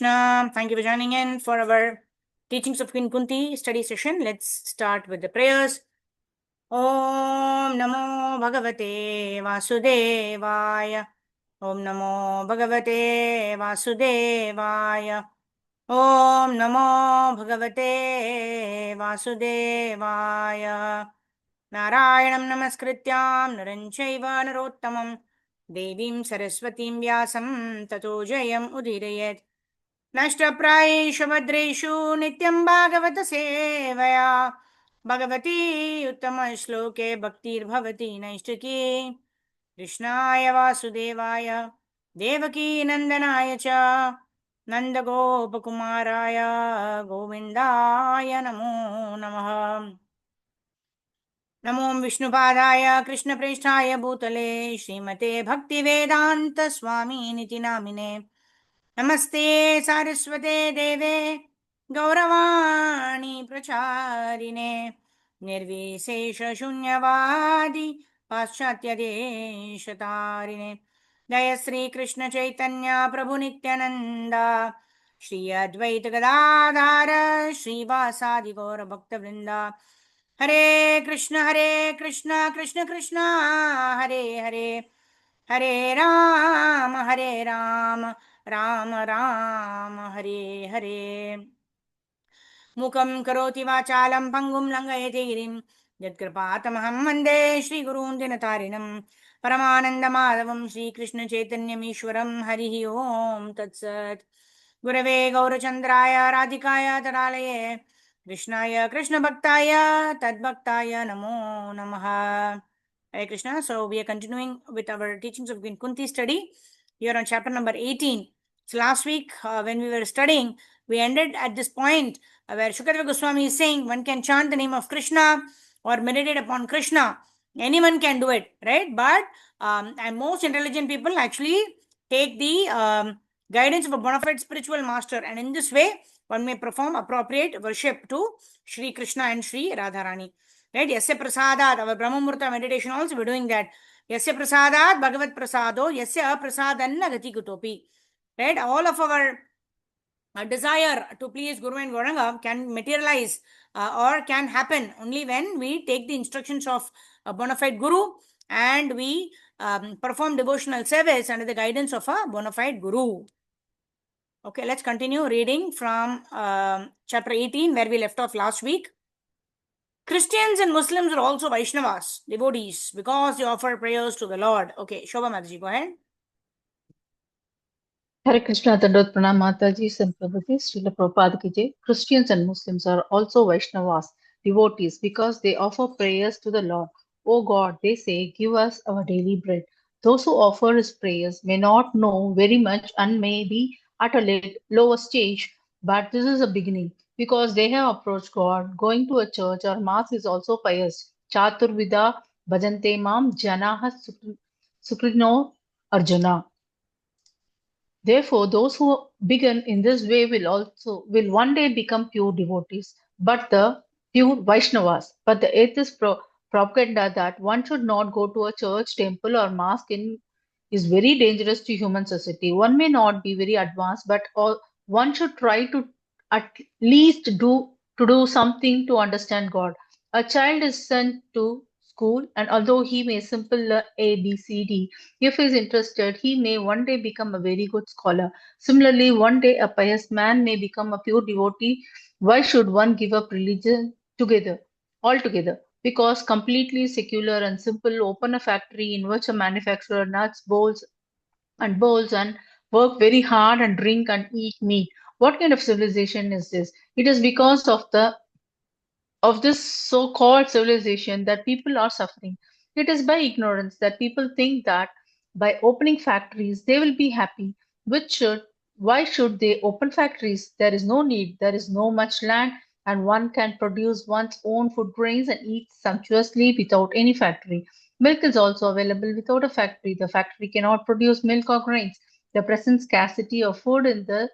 Krishna. Thank you for joining in for our Teachings of Queen Kunti study session. Let's start with the prayers. Om Namo Bhagavate Vasudevaya. Om Namo Bhagavate Vasudevaya. Om Namo Bhagavate Vasudevaya. Narayanam Namaskrityam Naranchaiva Narottamam Devim Saraswatim Vyasam Tato Jayam Udirayet नष्टप्रायेषु भद्रेषु नित्यं भागवत सेवया भगवती उत्तमश्लोके भक्तिर्भवति नैष्टिकी कृष्णाय वासुदेवाय देवकी नन्दनाय च नन्दगोपकुमाराय गोविन्दाय नमो नमः नमो विष्णुपादाय कृष्णप्रेष्ठाय भूतले श्रीमते भक्तिवेदान्तस्वामिनिति नामिने नमस्ते सारस्वते देवे गौरवाणी प्रचारिणे निर्विशेषशून्यवादी पाश्चात्यदेशतारिणे जय श्री कृष्ण चैतन्य प्रभु नित्यानंद श्री अद्वैत गदाधर श्रीवासादि गौर भक्तवृंद हरे कृष्ण कृष्ण कृष्ण हरे हरे हरे राम राम राम हरे हरे मुखं करोति वाचालं पङ्गुं लङ्घयति गिरिं यत्कृपातमहं वन्दे श्रीगुरून् दिनतारिणं परमानन्दमाधवं श्रीकृष्णचैतन्यमीश्वरं हरिः ओं तत्सत् गुरवे गौरचन्द्राय राधिकाय तदालये कृष्णाय कृष्णभक्ताय तद्भक्ताय नमो नमः. Hare Krishna. So we are continuing with our teachings of Kunti study. We are on chapter number 18. So last week when we were studying, we ended at this point where Shukadeva Goswami is saying one can chant the name of Krishna or meditate upon Krishna. Anyone can do it, right? But and most intelligent people actually take the guidance of a bona fide spiritual master, and in this way one may perform appropriate worship to Shri Krishna and Shri Radharani. Right? Yasya prasadat, our Brahmamurta meditation also we're doing that. Yasya prasadat bhagavat prasado yasya prasadanna gati kutopi. Right? All of our desire to please Guru and Varanga can materialize or can happen only when we take the instructions of a bona fide Guru and we perform devotional service under the guidance of a bona fide Guru. Okay, let's continue reading from chapter 18 where we left off last week. Christians and Muslims are also Vaishnavas, devotees, because they offer prayers to the Lord. Okay, Shobha Mataji, go ahead. Hare Krishna, Dandot Pranam Mataji, and Prabhuji, Srila Prabhupada ki jai. Christians and Muslims are also Vaishnavas, devotees, because they offer prayers to the Lord. O God, they say, give us our daily bread. Those who offer his prayers may not know very much and may be at a lower stage, but this is a beginning, because they have approached God. Going to a church or mass is also pious. Chaturvida bhajante mam janaha sukrino arjuna. Therefore, those who begin in this way will one day become pure devotees, but the pure Vaishnavas. But the atheist propaganda that one should not go to a church, temple, or mosque is very dangerous to human society. One may not be very advanced, but one should try to at least do something to understand God. A child is sent to school, and although he may simple learn A, B, C, D, if he is interested, he may one day become a very good scholar. Similarly, one day a pious man may become a pure devotee. Why should one give up religion altogether? Because completely secular and simple, open a factory in which a manufacturer nuts, bowls and work very hard and drink and eat meat. What kind of civilization is this? It is because of this so-called civilization that people are suffering. It is by ignorance that people think that by opening factories they will be happy. Why should they open factories? There is no need, there is no much land, and one can produce one's own food grains and eat sumptuously without any factory. Milk is also available without a factory. The factory cannot produce milk or grains. The present scarcity of food in the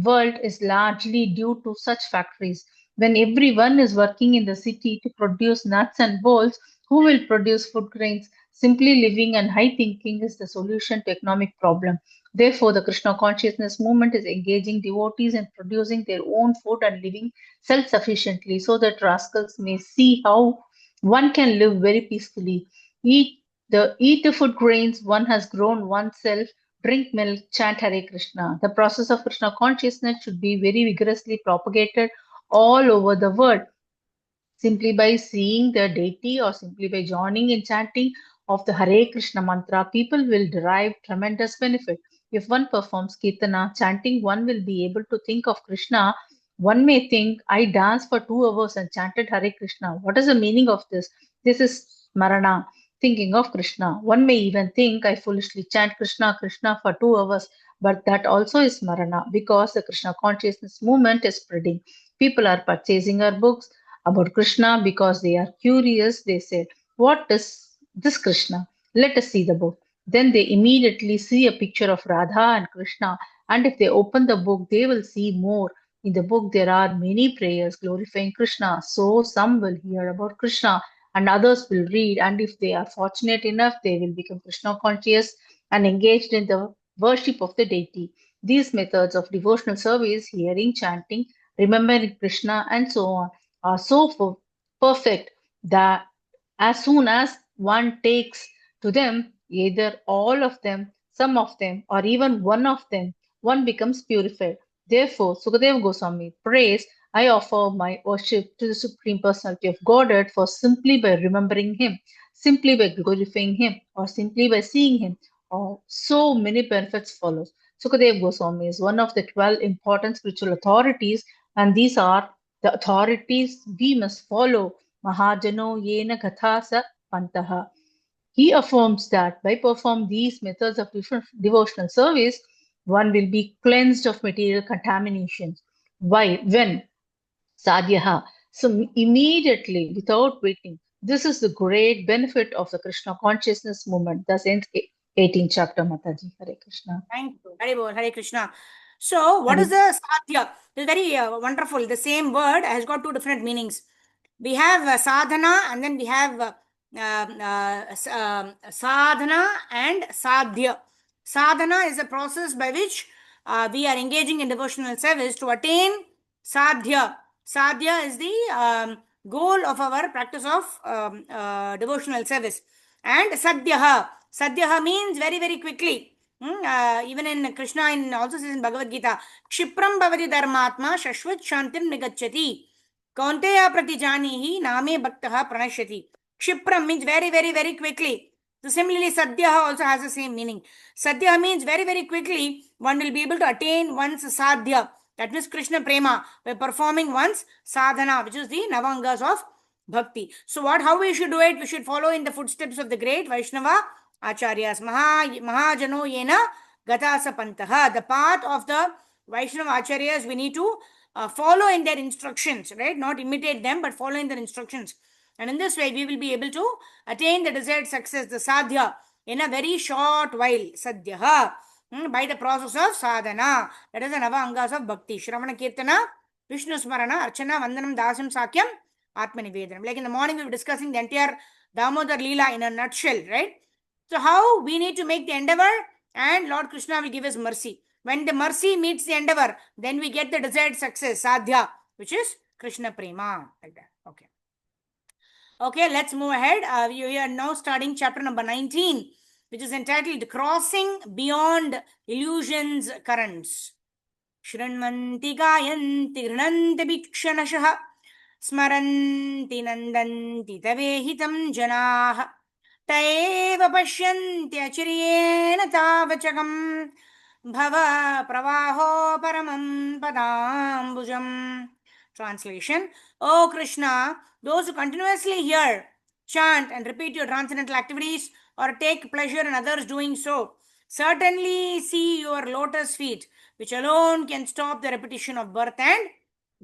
world is largely due to such factories. When everyone is working in the city to produce nuts and bolts, who will produce food grains? Simply living and high thinking is the solution to economic problem. Therefore, the Krishna consciousness movement is engaging devotees in producing their own food and living self sufficiently so that rascals may see how one can live very peacefully. Eat the food grains one has grown oneself, drink milk, chant Hare Krishna. The process of Krishna consciousness should be very vigorously propagated all over the world. Simply by seeing the deity or simply by joining in chanting of the Hare Krishna mantra, people will derive tremendous benefit. If one performs Kirtana, chanting, one will be able to think of Krishna. One may think, I danced for 2 hours and chanted Hare Krishna. What is the meaning of this? This is Smarana, thinking of Krishna. One may even think, I foolishly chant Krishna, Krishna for 2 hours, but that also is Smarana because the Krishna consciousness movement is spreading. People are purchasing our books about Krishna because they are curious. They said, what is this Krishna? Let us see the book. Then they immediately see a picture of Radha and Krishna, and if they open the book, they will see more. In the book, there are many prayers glorifying Krishna. So some will hear about Krishna and others will read. And if they are fortunate enough, they will become Krishna conscious and engaged in the worship of the deity. These methods of devotional service, hearing, chanting, remembering Krishna, and so on, are so perfect that as soon as one takes to them, either all of them, some of them, or even one of them, one becomes purified. Therefore, Sukadeva Goswami prays, I offer my worship to the Supreme Personality of Godhead for simply by remembering Him, simply by glorifying Him, or simply by seeing Him, or so many benefits follows. Sukadeva Goswami is one of the 12 important spiritual authorities, and these are the authorities we must follow. Mahajano yena gatha sa pantaha. He affirms that by performing these methods of devotional service, one will be cleansed of material contaminations. Why? When? Sadhyaha. So immediately, without waiting. This is the great benefit of the Krishna consciousness movement. Thus ends 18th chapter, Mataji. Hare Krishna. Thank you. Hare Bol, Hare Krishna. So, what is Hare. the sadhya? It's very wonderful. The same word has got two different meanings. We have sadhana and then we have sadhana and sadhya. Sadhana is a process by which we are engaging in devotional service to attain sadhya. Sadhya is the goal of our practice of devotional service. And sadhyaha. Sadhyaha means very, very quickly. Even in Krishna, in also says in Bhagavad Gita, Kshipram bhavati dharmatma shashvat shantim nigacchati. Kaunteya pratijanihi name bhaktaha pranashyati. Kshipram means very, very, very quickly. So similarly, sadhyaha also has the same meaning. Sadhya means very, very quickly one will be able to attain one's sadhya. That means Krishna prema by performing one's sadhana, which is the navangas of bhakti. So how we should do it? We should follow in the footsteps of the great Vaishnava Acharyas. Mahajano yena gatasa pantaha. The path of the Vaishnava Acharyas, we need to follow in their instructions, right? Not imitate them, but follow in their instructions. And in this way, we will be able to attain the desired success, the sadhya, in a very short while. Sadhyaha. By the process of sadhana. That is the Nava Angas of Bhakti. Shravana Kirtana, Vishnu Smarana, Archana, Vandanam, Dasam, Sakyam, Atmanivedanam. Like in the morning, we were discussing the entire Damodar Leela in a nutshell, right? So how we need to make the endeavor, and Lord Krishna will give us mercy. When the mercy meets the endeavor, then we get the desired success, sadhya, which is Krishna prema. Like that. Okay. Okay, let's move ahead. We are now starting chapter number 19, which is entitled Crossing Beyond Illusions Currents. Shranmanti gayanti grinanti bhikshanashah smaranti nandanti tavehitam janah taeva pashyanti achiryena tavachakam bhava pravaho paramam padambujam. Translation: O Krishna, those who continuously hear, chant, and repeat your transcendental activities or take pleasure in others doing so, certainly see your lotus feet, which alone can stop the repetition of birth and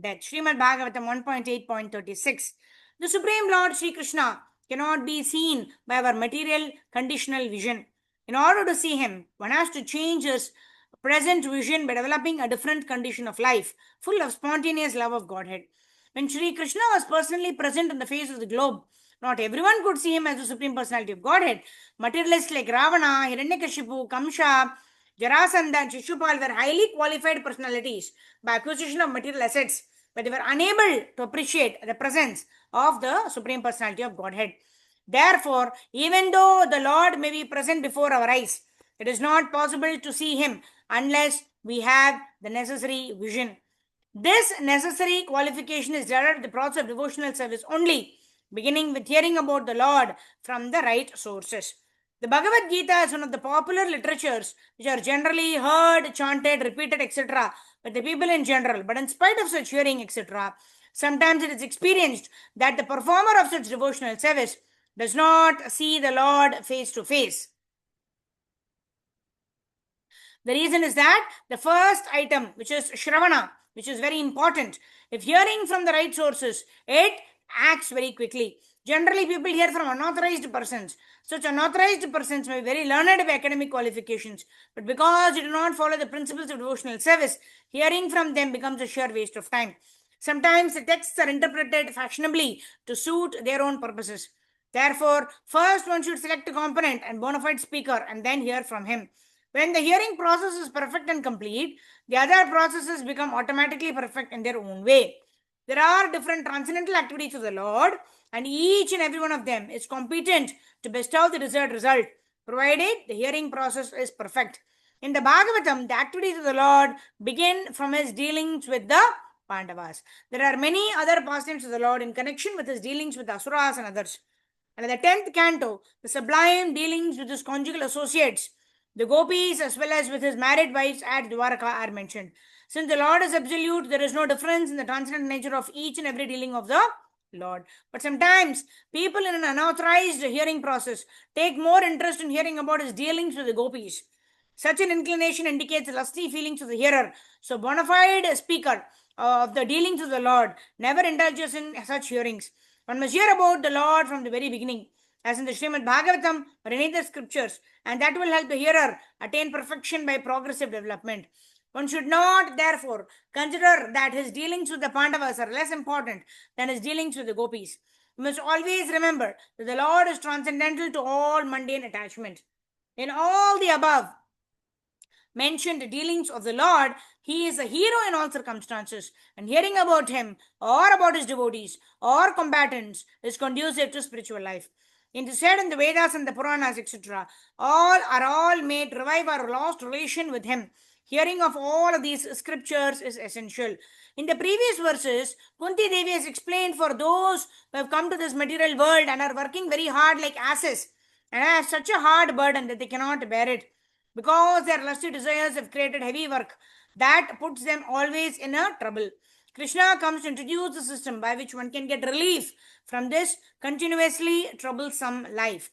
death. Srimad Bhagavatam 1.8.36. The Supreme Lord Sri Krishna cannot be seen by our material conditional vision. In order to see him, one has to change his present vision by developing a different condition of life, full of spontaneous love of Godhead. When Sri Krishna was personally present on the face of the globe, not everyone could see him as the Supreme Personality of Godhead. Materialists like Ravana, Hiranyakashipu, Kamsha, Jarasandha and Shishupal were highly qualified personalities by acquisition of material assets, but they were unable to appreciate the presence of the Supreme Personality of Godhead. Therefore, even though the Lord may be present before our eyes, it is not possible to see him unless we have the necessary vision. This necessary qualification is derived in the process of devotional service only, beginning with hearing about the Lord from the right sources. The Bhagavad Gita is one of the popular literatures which are generally heard, chanted, repeated, etc. by the people in general. But in spite of such hearing, etc., sometimes it is experienced that the performer of such devotional service does not see the Lord face to face. The reason is that the first item, which is Shravana, which is very important, if hearing from the right sources, it acts very quickly. Generally, people hear from unauthorized persons. Such unauthorized persons may be very learned by academic qualifications, but because they do not follow the principles of devotional service, hearing from them becomes a sheer waste of time. Sometimes the texts are interpreted fashionably to suit their own purposes. Therefore, first one should select a component and bona fide speaker and then hear from him. When the hearing process is perfect and complete, the other processes become automatically perfect in their own way. There are different transcendental activities of the Lord, and each and every one of them is competent to bestow the desired result, provided the hearing process is perfect. In the Bhagavatam, the activities of the Lord begin from his dealings with the Pandavas. There are many other pastimes of the Lord in connection with his dealings with Asuras and others. And in the 10th canto, the sublime dealings with his conjugal associates, the gopis, as well as with his married wives at Dwaraka, are mentioned. Since the Lord is absolute, there is no difference in the transcendent nature of each and every dealing of the Lord. But sometimes people in an unauthorized hearing process take more interest in hearing about his dealings with the gopis. Such an inclination indicates lusty feelings of the hearer. So, bona fide speaker of the dealings of the Lord never indulges in such hearings. One must hear about the Lord from the very beginning, as in the Srimad Bhagavatam or any other scriptures, and that will help the hearer attain perfection by progressive development. One should not, therefore, consider that his dealings with the Pandavas are less important than his dealings with the gopis. We must always remember that the Lord is transcendental to all mundane attachment. In all the above mentioned dealings of the Lord, he is a hero in all circumstances, and hearing about him or about his devotees or combatants is conducive to spiritual life. It is said in the Vedas and the Puranas, etc., all made to revive our lost relation with him. Hearing of all of these scriptures is essential. In the previous verses, Kunti Devi has explained for those who have come to this material world and are working very hard like asses and have such a hard burden that they cannot bear it because their lusty desires have created heavy work that puts them always in a trouble. Krishna comes to introduce the system by which one can get relief from this continuously troublesome life.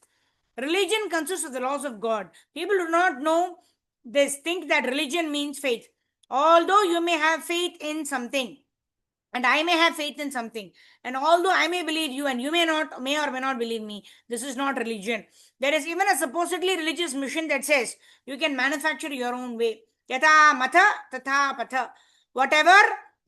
Religion consists of the laws of God. People do not know this, think that religion means faith. Although you may have faith in something, and I may have faith in something, and although I may believe you and you may or may not believe me, this is not religion. There is even a supposedly religious mission that says you can manufacture your own way. Yata matha tatha patha. Whatever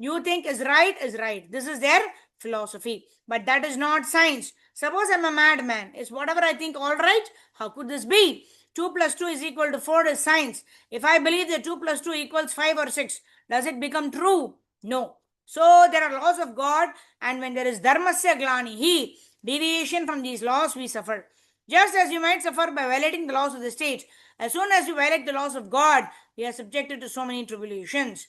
you think is right is right. This is their philosophy. But that is not science. Suppose I'm a madman. Is whatever I think all right? How could this be? 2 plus 2 is equal to 4 is science. If I believe that 2 plus 2 equals 5 or 6, does it become true? No. So there are laws of God, and when there is dharmasya glanihi, deviation from these laws, we suffer. Just as you might suffer by violating the laws of the state, as soon as you violate the laws of God, we are subjected to so many tribulations.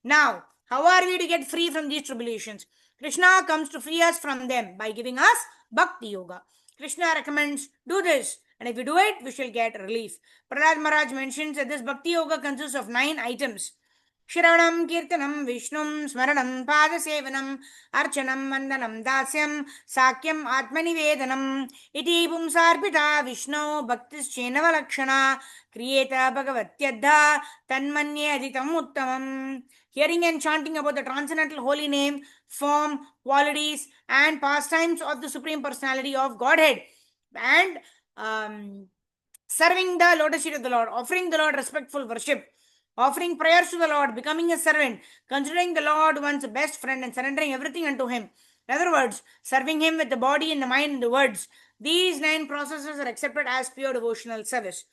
Now, how are we to get free from these tribulations? Krishna comes to free us from them by giving us Bhakti Yoga. Krishna recommends, do this, and if we do it, we shall get relief. Prahlad Maharaj mentions that this Bhakti Yoga consists of 9 items. Shravanam, Kirtanam, Vishnum, Smaranam, Padasevanam, Archanam, Vandanam, Dasyam, Sakyam, Atmanivedanam, Iti Pumsarpita, Vishnu, Bhaktis Chenava Lakshana, Kriyeta Bhagavatyadha, Tanmanye Aditam Uttamam. Hearing and chanting about the transcendental holy name, form, qualities, and pastimes of the Supreme Personality of Godhead, and serving the lotus feet of the Lord, offering the Lord respectful worship, offering prayers to the Lord, becoming a servant, considering the Lord one's best friend, and surrendering everything unto him. In other words, serving him with the body and the mind and the words. These 9 processes are accepted as pure devotional service.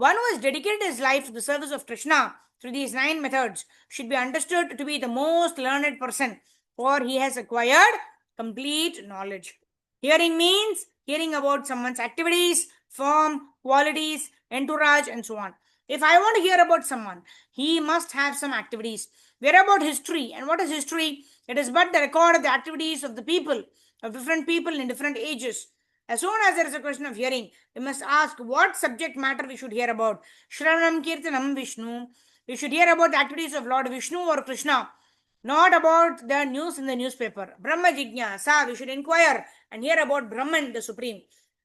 One who has dedicated his life to the service of Krishna through these 9 methods should be understood to be the most learned person, for he has acquired complete knowledge. Hearing means hearing about someone's activities, form, qualities, entourage, and so on. If I want to hear about someone, he must have some activities. We are about history. And what is history? It is but the record of the activities of the people, of different people in different ages. As soon as there is a question of hearing, we must ask what subject matter we should hear about. Shravanam Kirtanam Vishnu. We should hear about the activities of Lord Vishnu or Krishna, not about the news in the newspaper. Brahma Jignasa. We should inquire and hear about Brahman, the Supreme.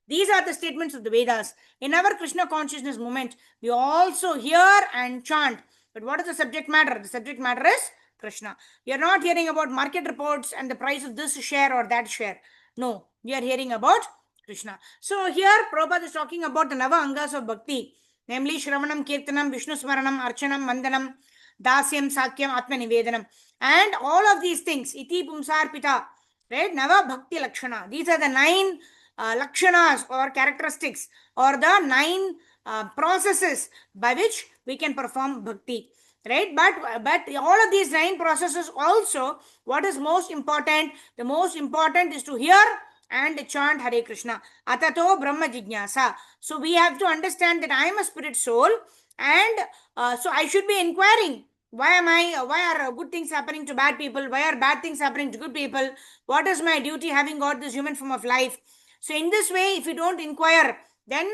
These are the statements of the Vedas. In our Krishna consciousness movement, we also hear and chant. But what is the subject matter? The subject matter is Krishna. We are not hearing about market reports and the price of this share or that share. No, we are hearing about Krishna. So here Prabhupada is talking about the Nava Angas of Bhakti, namely Shravanam, Kirtanam, Vishnu Smaranam, Archanam, Mandanam, Dasyam, Sakyam, Atma Nivedanam. And all of these things, Iti Pumsar Pita, right? Nava Bhakti Lakshana. These are the 9 lakshanas or characteristics or the 9 processes by which we can perform bhakti, right? But all of these 9 processes also, what is most important? The most important is to hear and chant Hare Krishna. Atato Brahma Jignasa. So we have to understand that I am a spirit soul, and so I should be inquiring. Why are good things happening to bad people? Why are bad things happening to good people? What is my duty having got this human form of life? So in this way, if you don't inquire, then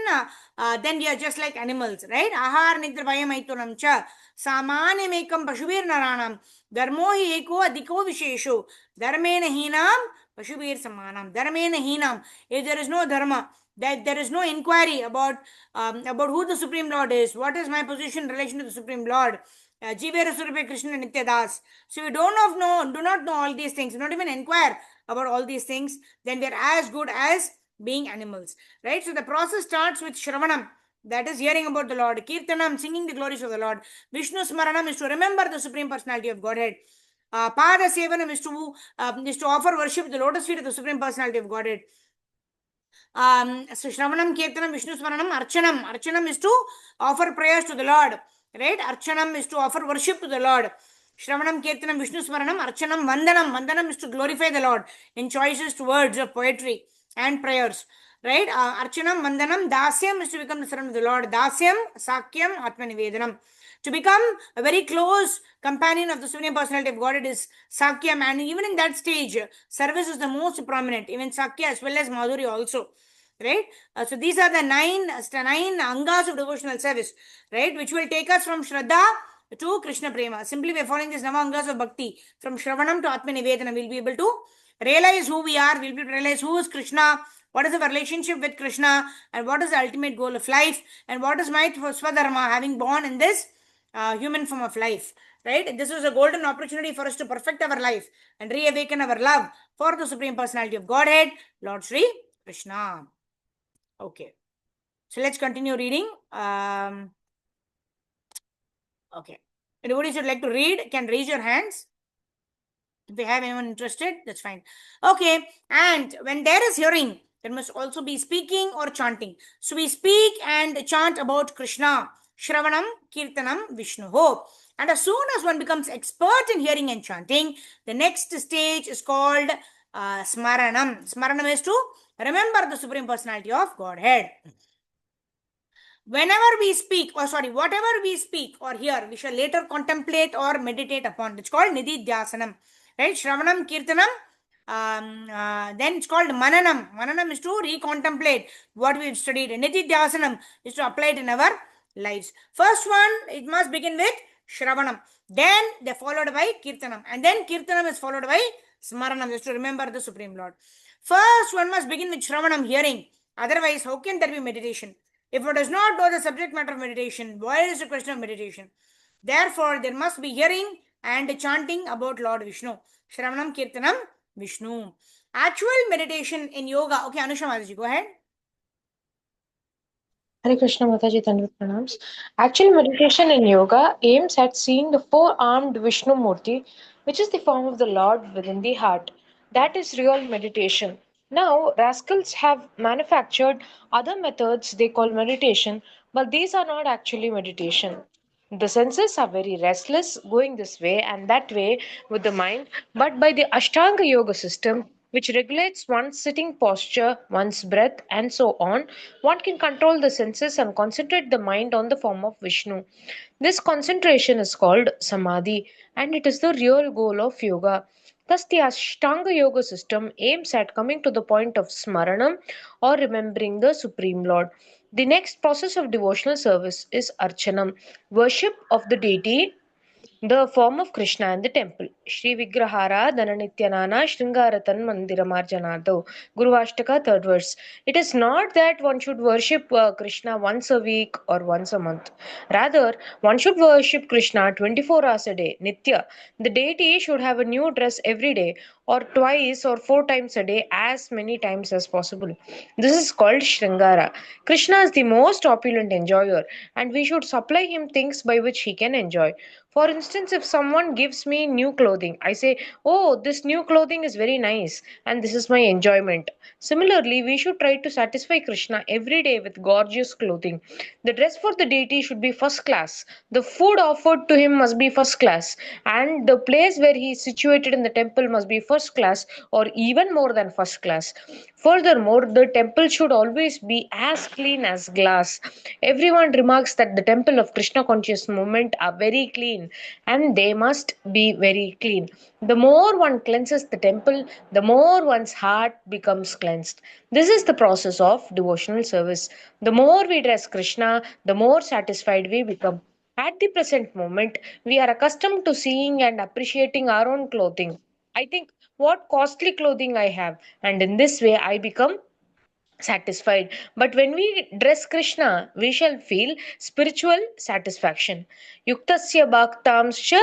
we are just like animals, right? Ahar nidra vayamaitunam cha samanimekam pashubir naranam dharmo hi eko adhiko vishesho dharmena hinam pashubir samanam dharmena hinam. If there is no dharma, that there is no inquiry about who the Supreme Lord is, what is my position in relation to the Supreme Lord, Jivera Surupe Krishna Nityadas. So you do not know all these things, not even inquire about all these things, then we are as good as being animals, right? So the process starts with Shravanam, that is hearing about the Lord. Kirtanam, singing the glories of the Lord. Vishnu Smaranam is to remember the Supreme Personality of Godhead. Pada Sevanam is to offer worship to the lotus feet of the Supreme Personality of Godhead. So Shravanam, Kirtanam, Vishnu Smaranam, Archanam. Archanam is to offer prayers to the Lord, right? Archanam is to offer worship to the Lord. Shravanam, Kirtanam, Vishnu Smaranam, Archanam, Vandanam. Vandanam is to glorify the Lord in choices to words of poetry and prayers, right? Archanam, Vandanam, Dasyam is to become the servant of the Lord. Dasyam, Sakyam, Atma Nivedanam. To become a very close companion of the Supreme Personality of Godhead is Sakyam, and even in that stage, service is the most prominent, even Sakya as well as Madhuri also, right? So these are the 9 angas of devotional service, right? Which will take us from Shraddha to Krishna Prema. Simply by following these Nava Angas of Bhakti, from Shravanam to Atma Nivedana, we'll be able to realize who we are, we'll be able to realize who is Krishna, what is our relationship with Krishna, and what is the ultimate goal of life, and what is my Swadharma, having born in this human form of life, right? This is a golden opportunity for us to perfect our life and reawaken our love for the Supreme Personality of Godhead, Lord Sri Krishna. Okay, so let's continue reading. Okay, anybody should like to read can raise your hands. If we have anyone interested, that's fine. Okay, and when there is hearing, there must also be speaking or chanting. So we speak and chant about Krishna, Shravanam, Kirtanam, Vishnu. And as soon as one becomes expert in hearing and chanting, the next stage is called Smaranam. Smaranam is to remember the Supreme Personality of Godhead. Whenever we speak, whatever we speak or hear, we shall later contemplate or meditate upon. It's called Nididhyasanam. Right? Shravanam, Kirtanam, then it's called Mananam. Mananam is to recontemplate what we've studied. Nididhyasanam is to apply it in our lives. First one, it must begin with Shravanam. Then they're followed by Kirtanam. And then Kirtanam is followed by Smaranam, just to remember the Supreme Lord. First one must begin with Shravanam, hearing. Otherwise, how can there be meditation? If one does not know the subject matter of meditation, why is the question of meditation? Therefore, there must be hearing and chanting about Lord Vishnu. Shravanam, Kirtanam, Vishnu. Actual meditation in yoga. Okay, Anusha Mataji, go ahead. Hare Krishna Mataji, Tanvat Pranams. Actual meditation in yoga aims at seeing the four-armed Vishnu Murti, which is the form of the Lord within the heart. That is real meditation. Now, rascals have manufactured other methods they call meditation, But these are not actually meditation. The senses are very restless, going this way and that way with the mind, but by the Ashtanga Yoga system, which regulates one's sitting posture, one's breath, and so on, one can control the senses and concentrate the mind on the form of Vishnu. This concentration is called Samadhi, and it is the real goal of yoga. Thus, the Ashtanga Yoga system aims at coming to the point of Smaranam or remembering the Supreme Lord. The next process of devotional service is Archanam, worship of the deity, the form of Krishna in the temple. Shri Vigrahara Dhananityanana Shringaratan Mandiramarjanado. Guru Ashtaka, third verse. It is not that one should worship Krishna once a week or once a month. Rather, one should worship Krishna 24 hours a day, Nitya. The deity should have a new dress every day, or twice or four times a day, as many times as possible. This is called Shringara. Krishna is the most opulent enjoyer, and we should supply him things by which he can enjoy. For instance, if someone gives me new clothing, I say, "Oh, this new clothing is very nice, and this is my enjoyment." Similarly, we should try to satisfy Krishna every day with gorgeous clothing. The dress for the deity should be first class. The food offered to him must be first class, and the place where he is situated in the temple must be first class or even more than first class. Furthermore, the temple should always be as clean as glass. Everyone remarks that the temple of Krishna conscious movement are very clean, and they must be very clean. The more one cleanses the temple, the more one's heart becomes cleansed. This is the process of devotional service. The more we dress Krishna, the more satisfied we become. At the present moment, we are accustomed to seeing and appreciating our own clothing. I think, what costly clothing I have, and in this way I become satisfied. But when we dress Krishna, we shall feel spiritual satisfaction. Yuktasya bhaktamscha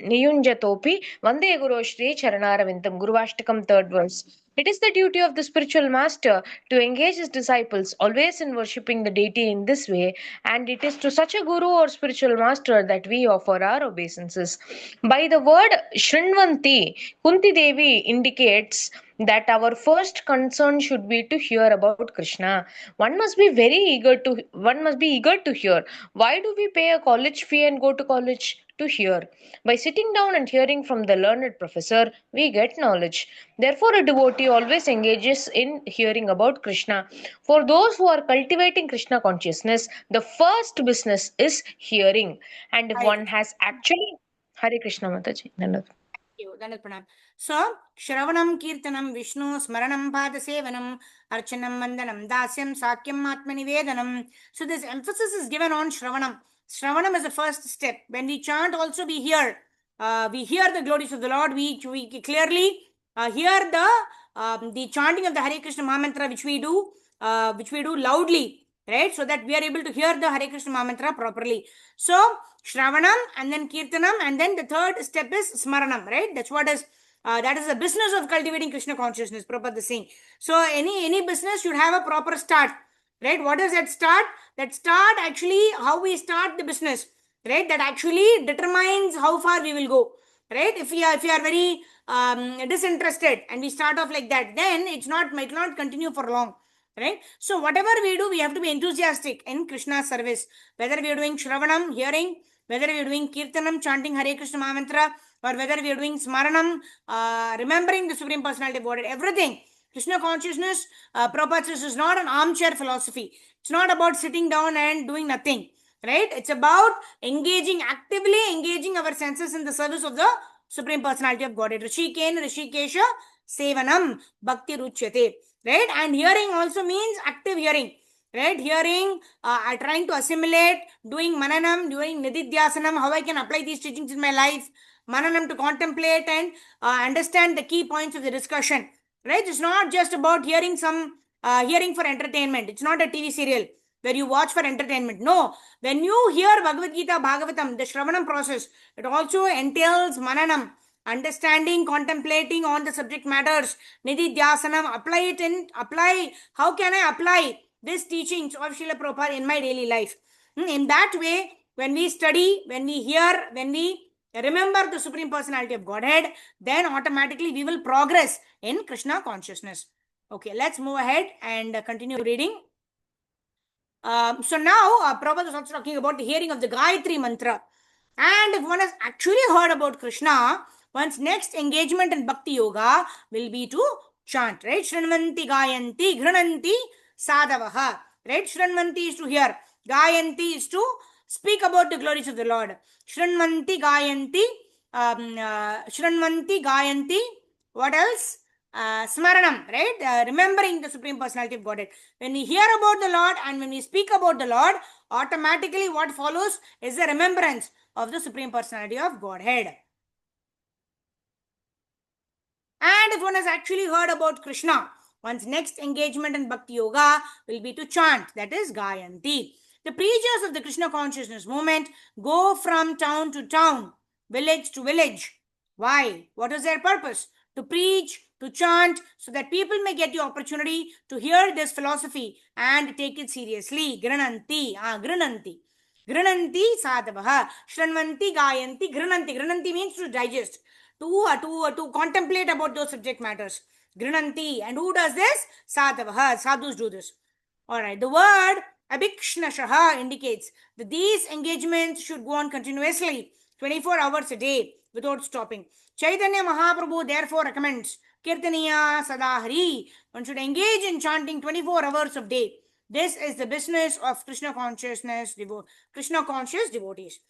niyunjatopi vande guru shri charanaravindam. Guruvashtakam, third verse. It is the duty of the spiritual master to engage his disciples always in worshipping the deity in this way, and it is to such a guru or spiritual master that we offer our obeisances. By the word Shrinvanti, Kunti Devi indicates that our first concern should be to hear about Krishna. One must be eager to hear. Why do we pay a college fee and go to college? To hear. By sitting down and hearing from the learned professor, we get knowledge. Therefore, a devotee always engages in hearing about Krishna. For those who are cultivating Krishna consciousness, the first business is hearing. And if Hare one has actually Hare Krishna Mataji. you. Dandavat Pranam. So, Shravanam, Kirtanam, Vishnu, Smaranam, Padasevanam, Archanam, Vandanam, Dasyam, Sakyam, Atmanivedanam. So, this emphasis is given on Shravanam. Shravanam is the first step. When we chant, also we hear. We hear the glories of the Lord. We clearly hear the chanting of the Hare Krishna Mahamantra, which we do loudly, right? So that we are able to hear the Hare Krishna Mahamantra properly. So, Shravanam and then Kirtanam, and then the third step is Smaranam, right? That is the business of cultivating Krishna consciousness, Prabhupada is saying. So any business should have a proper start, right? What is that start? That start actually, how we start the business, right? That actually determines how far we will go, right? If we are very disinterested and we start off like that, then might not continue for long. Right? So whatever we do, we have to be enthusiastic in Krishna's service. Whether we are doing Shravanam, hearing, whether we are doing Kirtanam, chanting Hare Krishna Mahamantra, or whether we are doing Smaranam, remembering the Supreme Personality of Godhead, everything. Krishna consciousness, Prabhupada says, is not an armchair philosophy. It's not about sitting down and doing nothing. Right? It's about actively engaging our senses in the service of the Supreme Personality of Godhead. Rishikesha Sevanam Bhakti Ruchyate. Right? And hearing also means active hearing. Right? Hearing, trying to assimilate, doing mananam, doing nididhyasanam, how I can apply these teachings in my life. Mananam, to contemplate and understand the key points of the discussion. Right? It's not just about hearing hearing for entertainment. It's not a TV serial where you watch for entertainment. No. When you hear Bhagavad Gita, Bhagavatam, the Shravanam process, it also entails mananam, understanding, contemplating on the subject matters, nididhyasanam, how can I apply these teachings of Srila Prabhupada in my daily life. In that way, when we study, when we hear, when we remember the Supreme Personality of Godhead, then automatically we will progress in Krishna consciousness. Okay, let's move ahead and continue reading. So now Prabhupada is also talking about the hearing of the Gayatri mantra. And if one has actually heard about Krishna, one's next engagement in Bhakti Yoga will be to chant, right? Shrinvanti Gayanti Grananti Sadavaha, right? Shrinvanti is to hear, Gayanti is to speak about the glories of the Lord. Shrinvanti Gayanti, Shrinvanti Gayanti, what else? Smaranam, right? Remembering the Supreme Personality of Godhead. When we hear about the Lord and when we speak about the Lord, automatically what follows is the remembrance of the Supreme Personality of Godhead. And if one has actually heard about Krishna, one's next engagement in Bhakti Yoga will be to chant, that is Gayanti. The preachers of the Krishna consciousness movement go from town to town, village to village. Why? What is their purpose? To preach, to chant, so that people may get the opportunity to hear this philosophy and take it seriously. Grananti, Grananti. Grananti sadavaha. Shranvanti gayanti. Grananti. Grananti means to digest, to contemplate about those subject matters. Grananti. And who does this? Sadavaha. Sadhus do this. Alright. The word abhikshnashaha indicates that these engagements should go on continuously, 24 hours a day, without stopping. Chaitanya Mahaprabhu therefore recommends Kirtaniya Sadahari. One should engage in chanting 24 hours of day. This is the business of Krishna consciousness, Krishna conscious devotees.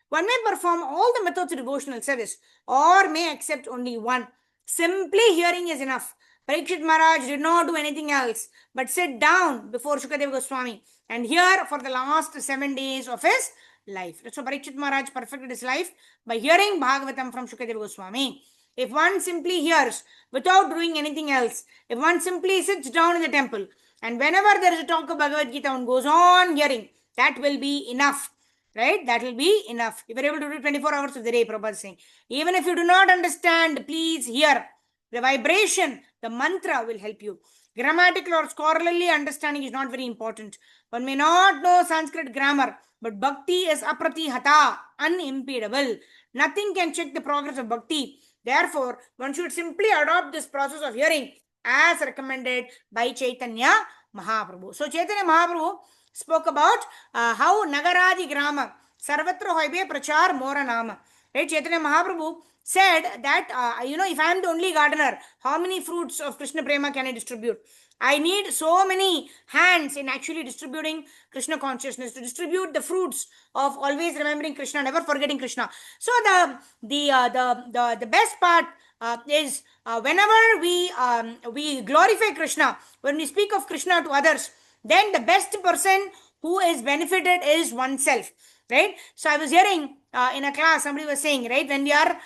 One may perform all the methods of devotional service or may accept only one. Simply hearing is enough. Parikshit Maharaj did not do anything else but sit down before Shukadeva Goswami and hear for the last 7 days of his life. So Parikshit Maharaj perfected his life by hearing Bhagavatam from Shukadeva Goswami. If one simply hears without doing anything else, if one simply sits down in the temple and whenever there is a talk of Bhagavad Gita, one goes on hearing, that will be enough. Right? That will be enough. If you're able to do 24 hours of the day, Prabhupada is saying. Even if you do not understand, please hear. The vibration, the mantra will help you. Grammatical or scholarly understanding is not very important. One may not know Sanskrit grammar, but bhakti is apratihata, unimpedable. Nothing can check the progress of bhakti. Therefore, one should simply adopt this process of hearing as recommended by Chaitanya Mahaprabhu. So, Chaitanya Mahaprabhu spoke about how Nagaradi Grama, Sarvatra Hoibe Prachar Mora Nama. Right? Chaitanya Mahaprabhu said that, if I am the only gardener, how many fruits of Krishna Prema can I distribute? I need so many hands in actually distributing Krishna consciousness, to distribute the fruits of always remembering Krishna, never forgetting Krishna. So the best part is whenever we glorify Krishna, when we speak of Krishna to others, then the best person who is benefited is oneself, right? So I was hearing in a class, somebody was saying, right, when we are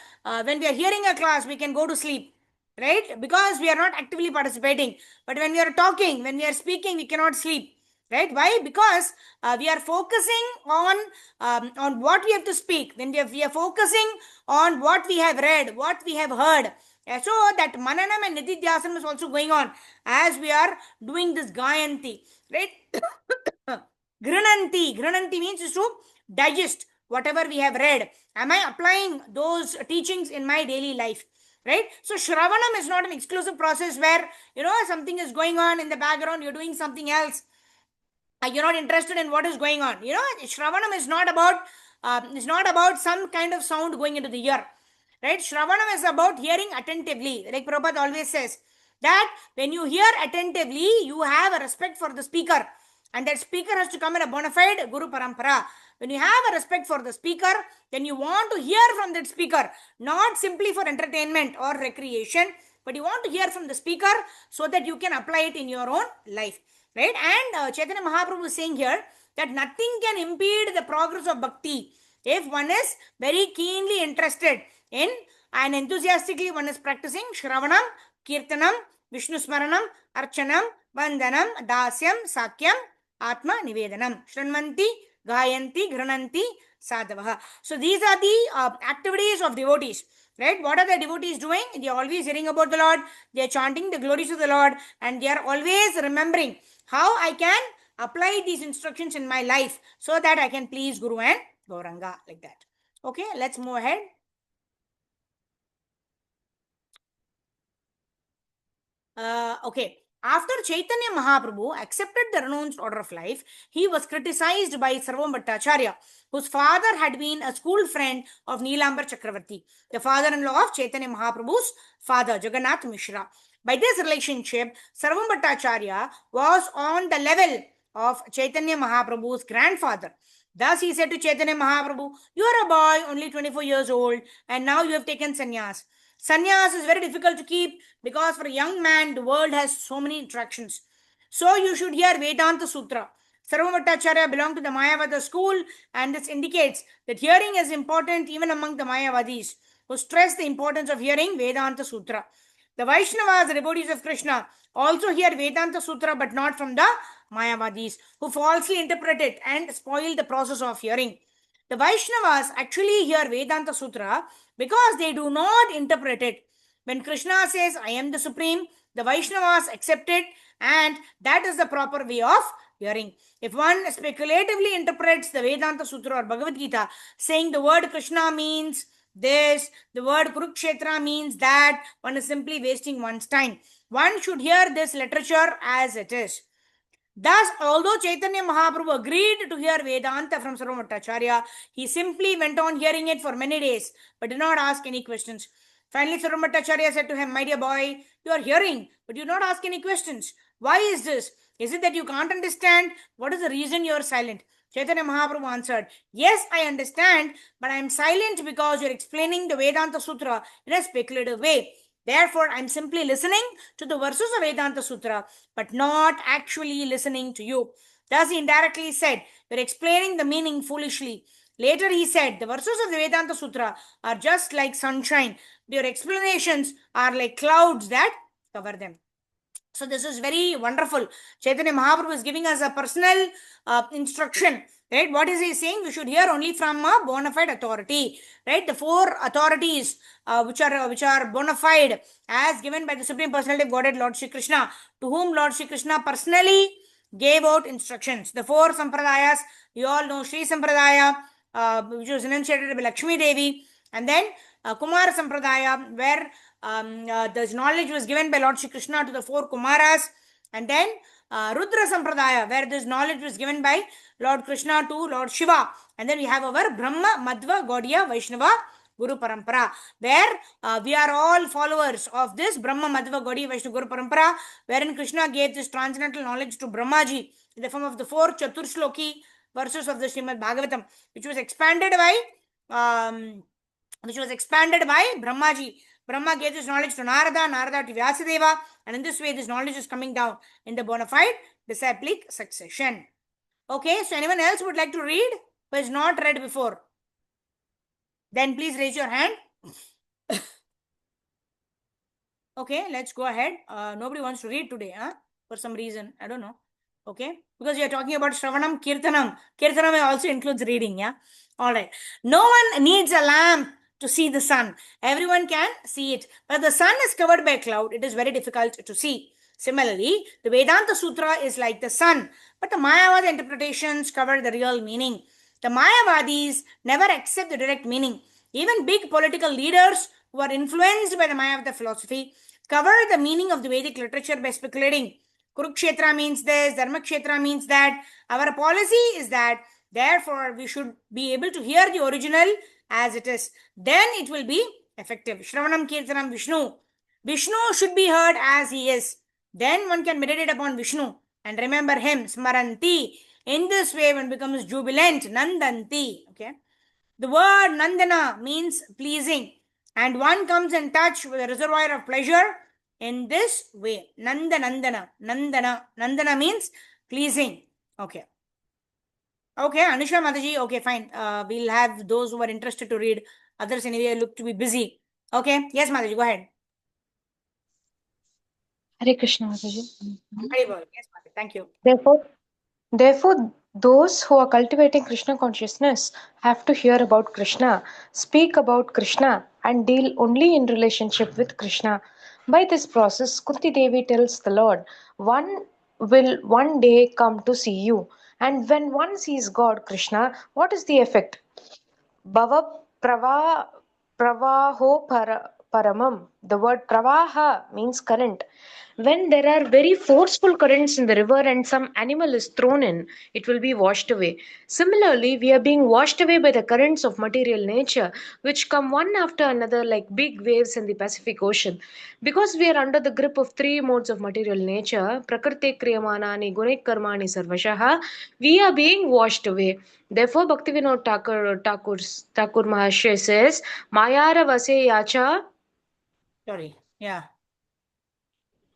hearing a class, we can go to sleep, right? Because we are not actively participating. But when we are talking, when we are speaking, we cannot sleep, right? Why? Because we are focusing on what we have to speak. Then we are focusing on what we have read, what we have heard. So that mananam and nididhyasana is also going on as we are doing this gayanti, right? Grananti means is to digest whatever we have read. Am I applying those teachings in my daily life? Right? So Shravanam is not an exclusive process where, something is going on in the background, you're doing something else. You're not interested in what is going on. Shravanam is not about some kind of sound going into the ear. Right? Shravanam is about hearing attentively. Like Prabhupada always says, that when you hear attentively, you have a respect for the speaker. And that speaker has to come in a bona fide Guru Parampara. When you have a respect for the speaker, then you want to hear from that speaker, not simply for entertainment or recreation, but you want to hear from the speaker so that you can apply it in your own life. Right? And Chaitanya Mahaprabhu is saying here that nothing can impede the progress of bhakti if one is very keenly interested in and enthusiastically one is practicing Shravanam, Kirtanam, Vishnu Smaranam, Archanam, Vandanam, Dasyam, Sakyam, Atma Nivedanam. Shranvanti, Gayanti, Grananti, Sadavaha. So these are the activities of devotees. Right? What are the devotees doing? They are always hearing about the Lord. They are chanting the glories of the Lord. And they are always remembering how I can apply these instructions in my life so that I can please Guru and Gauranga, like that. Okay, let's move ahead. Okay. After Chaitanya Mahaprabhu accepted the renounced order of life, he was criticized by Sarvam Bhattacharya, whose father had been a school friend of Neelambar Chakravarti, the father-in-law of Chaitanya Mahaprabhu's father, Jagannath Mishra. By this relationship, Sarvam Bhattacharya was on the level of Chaitanya Mahaprabhu's grandfather. Thus he said to Chaitanya Mahaprabhu, "You are a boy, only 24 years old, and now you have taken sannyas. Sannyas is very difficult to keep because for a young man, the world has so many interactions. So you should hear Vedanta Sutra." Sarva Bhattacharya belonged to the Mayavada school, and this indicates that hearing is important even among the Mayavadis, who stress the importance of hearing Vedanta Sutra. The Vaishnavas, the devotees of Krishna, also hear Vedanta Sutra, but not from the Mayavadis, who falsely interpret it and spoil the process of hearing. The Vaishnavas actually hear Vedanta Sutra because they do not interpret it. When Krishna says, "I am the Supreme," the Vaishnavas accept it, and that is the proper way of hearing. If one speculatively interprets the Vedanta Sutra or Bhagavad Gita, saying the word Krishna means this, the word Kurukshetra means that, one is simply wasting one's time. One should hear this literature as it is. Thus, although Chaitanya Mahaprabhu agreed to hear Vedanta from Sarva Bhattacharya, he simply went on hearing it for many days, but did not ask any questions. Finally, Sarva Bhattacharya said to him, "My dear boy, you are hearing, but you do not ask any questions. Why is this? Is it that you can't understand? What is the reason you are silent?" Chaitanya Mahaprabhu answered, "Yes, I understand, but I am silent because you are explaining the Vedanta Sutra in a speculative way. Therefore, I am simply listening to the verses of Vedanta Sutra, but not actually listening to you." Thus, he indirectly said, "You're explaining the meaning foolishly." Later, he said, "The verses of the Vedanta Sutra are just like sunshine. Your explanations are like clouds that cover them." So this is very wonderful. Chaitanya Mahaprabhu is giving us a personal instruction. Right? What is he saying? We should hear only from a bona fide authority. Right? The four authorities which are bona fide as given by the Supreme Personality of Godhead, Lord Shri Krishna, to whom Lord Shri Krishna personally gave out instructions. The four sampradayas, you all know Sri Sampradaya, which was enunciated by Lakshmi Devi, and then Kumara Sampradaya, where this knowledge was given by Lord Shri Krishna to the four Kumaras, and then Rudra Sampradaya, where this knowledge was given by Lord Krishna to Lord Shiva, and then we have our Brahma, Madhva, Gaudiya, Vaishnava, Guru Parampara, where we are all followers of this Brahma, Madhva, Gaudiya, Vaishnava, Guru Parampara, wherein Krishna gave this transcendental knowledge to Brahmaji in the form of the four Chaturshloki verses of the Srimad Bhagavatam, which was expanded by Brahmaji. Brahma gave this knowledge to Narada, Narada to Vyasadeva, and in this way this knowledge is coming down in the bona fide disciplic succession. Okay, so anyone else would like to read who has not read before? Then please raise your hand. Okay, let's go ahead. Nobody wants to read today, for some reason. I don't know. Okay, because we are talking about Shravanam, Kirtanam. Kirtanam also includes reading, yeah? All right. No one needs a lamp to see the sun. Everyone can see it. But the sun is covered by a cloud. It is very difficult to see. Similarly, the Vedanta Sutra is like the sun, but the Mayavada interpretations cover the real meaning. The Mayavadis never accept the direct meaning. Even big political leaders who are influenced by the Mayavada philosophy cover the meaning of the Vedic literature by speculating. Kurukshetra means this, Dharmakshetra means that. Our policy is that, therefore, we should be able to hear the original as it is. Then it will be effective. Shravanam Kirtanam Vishnu. Vishnu should be heard as he is. Then one can meditate upon Vishnu and remember him, Smaranti. In this way, one becomes jubilant, Nandanti. Okay. The word Nandana means pleasing, and one comes in touch with a reservoir of pleasure in this way. Nandana. Nandana means pleasing. Okay. Okay, Anusha Mataji. Okay, fine. We'll have those who are interested to read. Others anyway look to be busy. Okay. Yes, Mataji, go ahead. Hare Krishna, Mataji. Very well. Yes, Mataji. Thank you. Therefore, those who are cultivating Krishna consciousness have to hear about Krishna, speak about Krishna, and deal only in relationship with Krishna. By this process, Kunti Devi tells the Lord, one will one day come to see you. And when one sees God, Krishna, what is the effect? Bhava pravaho paramam. The word pravaha means current. When there are very forceful currents in the river and some animal is thrown in, it will be washed away. Similarly, we are being washed away by the currents of material nature, which come one after another like big waves in the Pacific Ocean. Because we are under the grip of three modes of material nature, Prakriti Kriyamanani Gunik Karmani Sarvashaha, we are being washed away. Therefore, Bhaktivinoda Thakur Mahashya says, Mayara Vase Yacha Sorry. Yeah.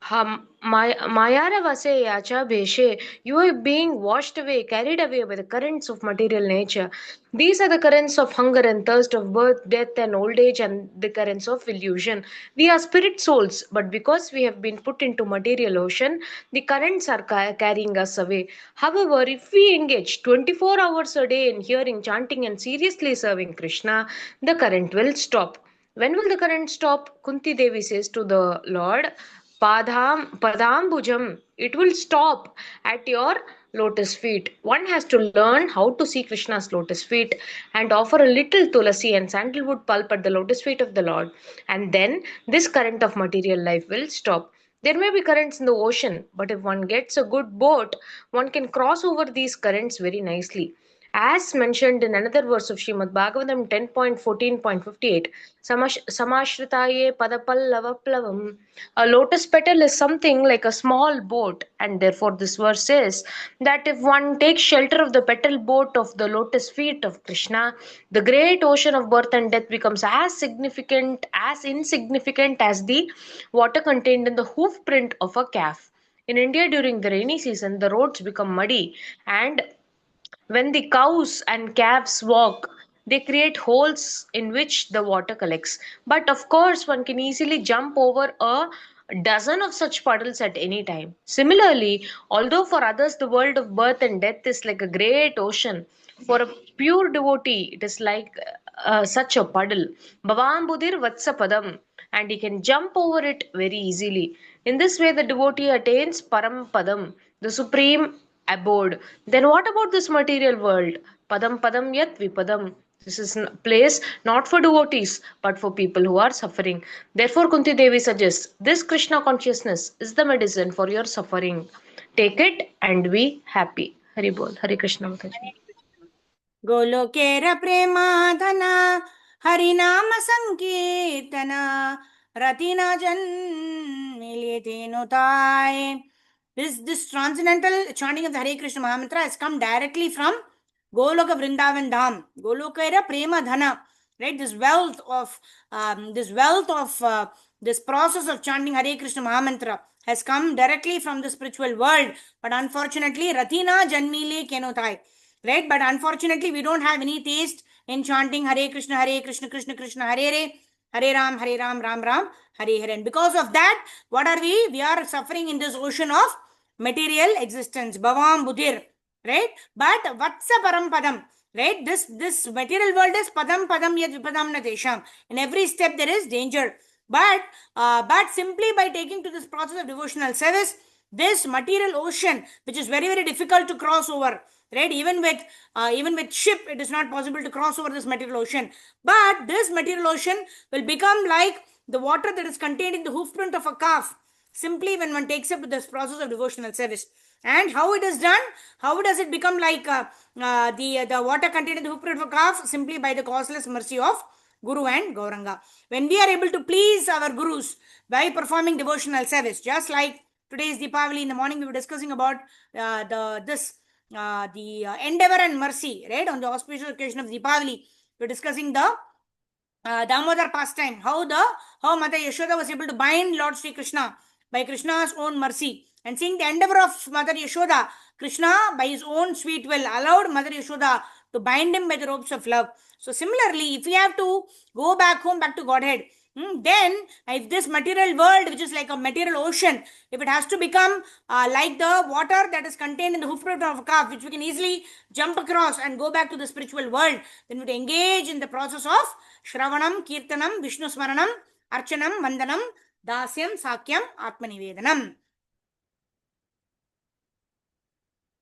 Mayara Vase Yacha Beshe, you are being washed away, carried away by the currents of material nature. These are the currents of hunger and thirst, of birth, death, and old age, and the currents of illusion. We are spirit souls, but because we have been put into material ocean, the currents are carrying us away. However, if we engage 24 hours a day in hearing, chanting, and seriously serving Krishna, the current will stop. When will the current stop? Kunti Devi says to the Lord, Padambujam, it will stop at your lotus feet. One has to learn how to see Krishna's lotus feet and offer a little tulasi and sandalwood pulp at the lotus feet of the Lord. And then this current of material life will stop. There may be currents in the ocean, but if one gets a good boat, one can cross over these currents very nicely. As mentioned in another verse of Srimad Bhagavatam 10.14.58, Samashritaye Padapallavaplavam. A lotus petal is something like a small boat, and therefore this verse says that if one takes shelter of the petal boat of the lotus feet of Krishna, the great ocean of birth and death becomes as insignificant as the water contained in the hoof print of a calf. In India during the rainy season, the roads become muddy, and when the cows and calves walk, they create holes in which the water collects. But of course, one can easily jump over a dozen of such puddles at any time. Similarly, although for others the world of birth and death is like a great ocean, for a pure devotee it is like such a puddle. Bhavambudir Vatsapadam, and he can jump over it very easily. In this way, the devotee attains Parampadam, the supreme abode. Then what about this material world? Padam Padam Yat Vipadam. This is place not for devotees but for people who are suffering. Therefore, Kunti Devi suggests this Krishna consciousness is the medicine for your suffering. Take it and be happy. Hari Bol. Hari Krishna Mataji. गोलोकेर प्रेमाधन हरिनाम संकीर्तन रतिना जन्मिलितेनुताय. This transcendental chanting of the Hare Krishna Mahamantra has come directly from Goloka Vrindavan Dham. Golokera Prema Dhana. Right? This wealth of this process of chanting Hare Krishna Mahamantra has come directly from the spiritual world. But unfortunately, Ratina Janmile Kenotai. Right? But unfortunately, we don't have any taste in chanting Hare Krishna, Krishna Krishna, Hare Ram, Ram Ram, Hare Hare. And because of that, what are we? We are suffering in this ocean of material existence. Bhavam Budhir. Right? But Vatsa Parampadam. Right? This material world is Padam Padam Yad Vipadam Natesham. In every step there is danger. But simply by taking to this process of devotional service, this material ocean, which is very, very difficult to cross over, right? Even with ship, it is not possible to cross over this material ocean. But this material ocean will become like the water that is contained in the hoofprint of a calf, simply when one takes up this process of devotional service. And how it is done? How does it become like the water contained in the hoofprint of a calf? Simply by the causeless mercy of Guru and Gauranga. When we are able to please our Gurus by performing devotional service, just like today is Deepavali, in the morning we were discussing about the endeavor and mercy, right? On the auspicious occasion of Deepavali, we were discussing the Damodar pastime, how Mata Yashoda was able to bind Lord Sri Krishna by Krishna's own mercy. And seeing the endeavor of Mother Yashoda, Krishna by his own sweet will allowed Mother Yashoda to bind him by the ropes of love. So similarly, if we have to go back home, back to Godhead, then if this material world, which is like a material ocean, if it has to become like the water that is contained in the hoofprint of a calf, which we can easily jump across and go back to the spiritual world, then we would engage in the process of Shravanam, Kirtanam, Vishnu Smaranam, Archanam, Vandanam, Dasyam, Sakyam, Atmanivedanam.